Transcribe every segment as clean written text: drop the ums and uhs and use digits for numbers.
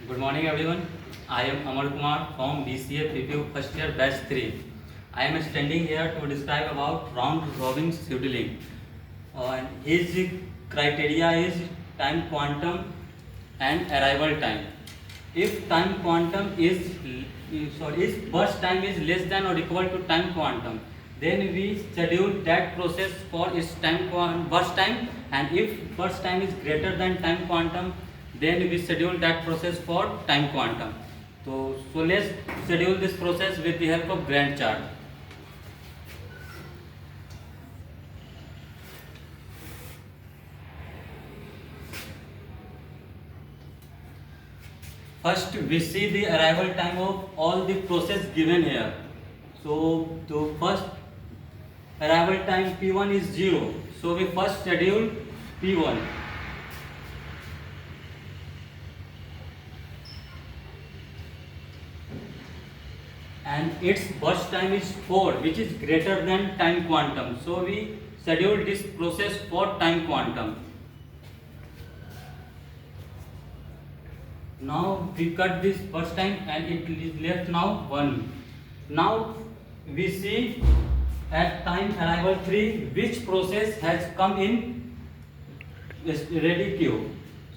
Good morning everyone. I am Amar Kumar from BCA PPU first year batch 3. I am standing here to describe about round robin scheduling. And his criteria is time quantum and arrival time. If time quantum is if burst time is less than or equal to time quantum, then we schedule that process for its burst time, and if burst time is greater than time quantum, then we schedule that process for time quantum. So let's schedule this process with the help of Gantt chart. First we see the arrival time of all the process given here. So the first arrival time P1 is 0. So we first schedule P1. And its burst time is 4, which is greater than time quantum. So we schedule this process for time quantum. Now we cut this burst time and it is left now 1. Now we see at time arrival 3 which process has come in ready queue.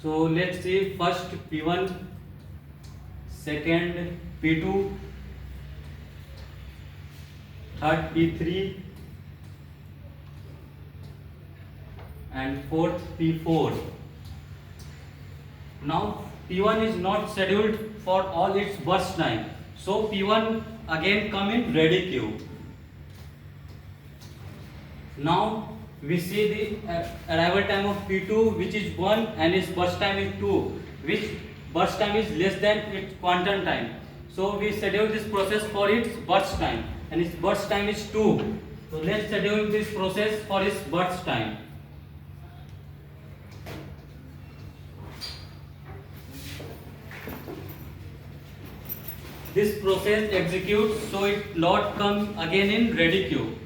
So let's see, first P1, second P2, third P3 and fourth P4. Now P1 is not scheduled for all its burst time, so P1 again come in ready queue. Now we see the arrival time of P2, which is 1, and its burst time is 2, which burst time is less than its quantum time. So we schedule this process for its burst time, and its burst time is 2. So let's schedule this process for its burst time. This process executes, so it lot come again in ready queue.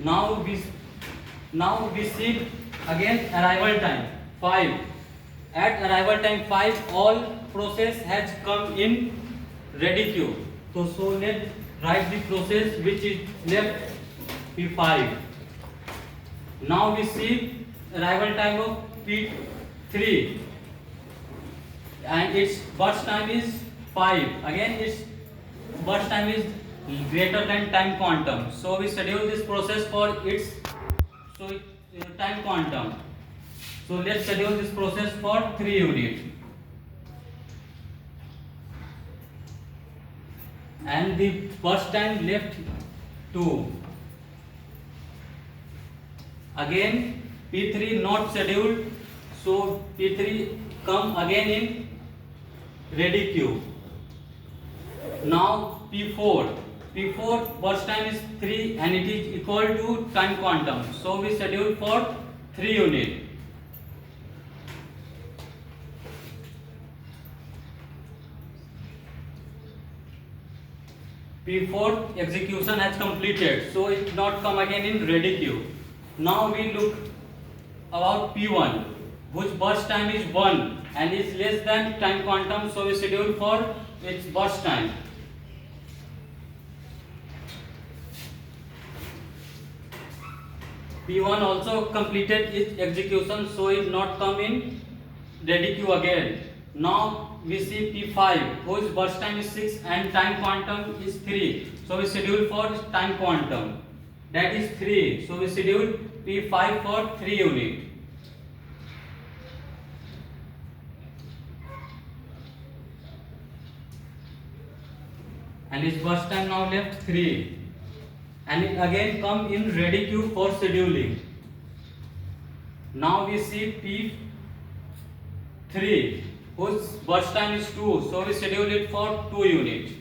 Now we see again arrival time 5. At arrival time 5, all process has come in ready queue. So let's write the process which is left P5. Now we see arrival time of P3 and its burst time is 5. Again its burst time is greater than time quantum. So we schedule this process for its time quantum. So let's schedule this process for 3 units. And the burst time left 2. Again P3 not scheduled, so P3 come again in ready queue. Now P4 burst time is 3 and it is equal to time quantum, so we schedule for 3 units. P4 execution has completed, so it not come again in ready queue. Now we look about P1, whose burst time is 1 and is less than time quantum, so we schedule for its burst time. P1 also completed its execution, so it not come in ready queue again. Now we see P5, whose burst time is 6 and time quantum is 3. So we schedule for time quantum, that is 3. So we schedule P5 for 3 units. And its burst time now left 3. And it again come in ready queue for scheduling. Now we see P3, whose burst time is 2, so we schedule it for 2 units.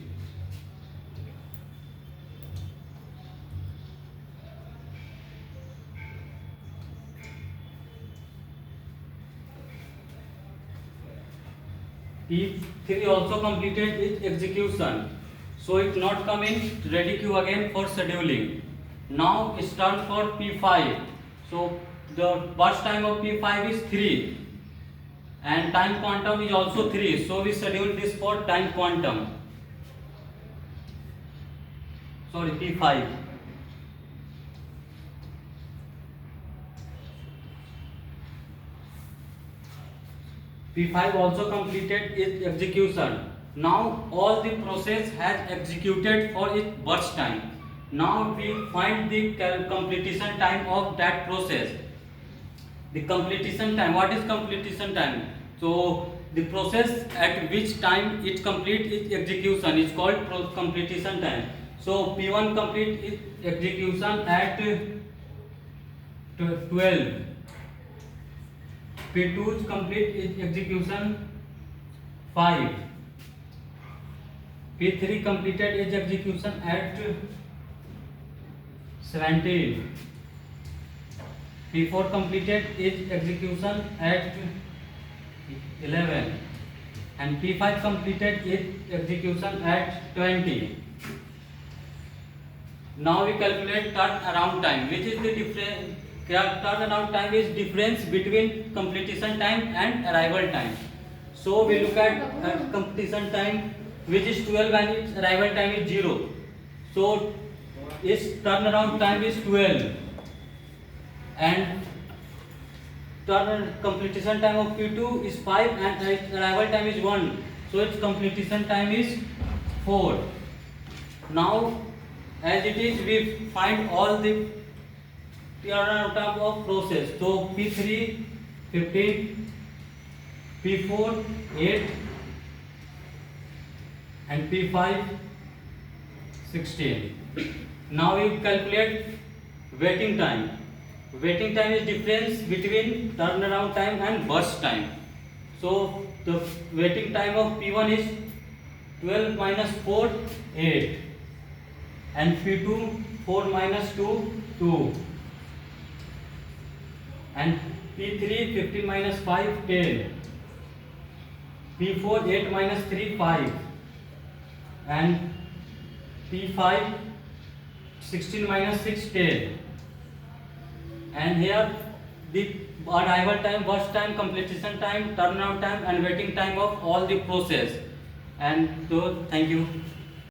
P3 also completed its execution, so it not come in ready queue again for scheduling. Now it's turn for P5. So the burst time of P5 is 3 and time quantum is also 3, so we schedule this for time quantum, sorry, P5. P5 also completed its execution. Now all the process has executed for its burst time. Now we find the completion time of that process. The completion time, what is completion time? So the process at which time it complete its execution is called completion time. So P1 complete its execution at 12. P2 complete its execution 5. P3 completed its execution at 17. P4 completed its execution at 11 and P5 completed its execution at 20. Now we calculate turnaround time, which is the difference. Turnaround time is difference between completion time and arrival time. So we look at completion time, which is 12 and its arrival time is 0. So its turnaround time is 12 and completion time of Q2 is 5 and its arrival time is 1. So its completion time is 4. Now as it is, we find all the turnaround time of process. So P3 15, P4 8 and P5 16. Now we calculate waiting time. Waiting time is difference between turnaround time and burst time. So the waiting time of P1 is 12 minus 4 8 and P2 4 minus 2 2 and P3 15 minus 5 10, P4 8 minus 3 5 and P5 16 minus 6 10. And here the arrival time, burst time, completion time, turnaround time and waiting time of all the process. And so thank you.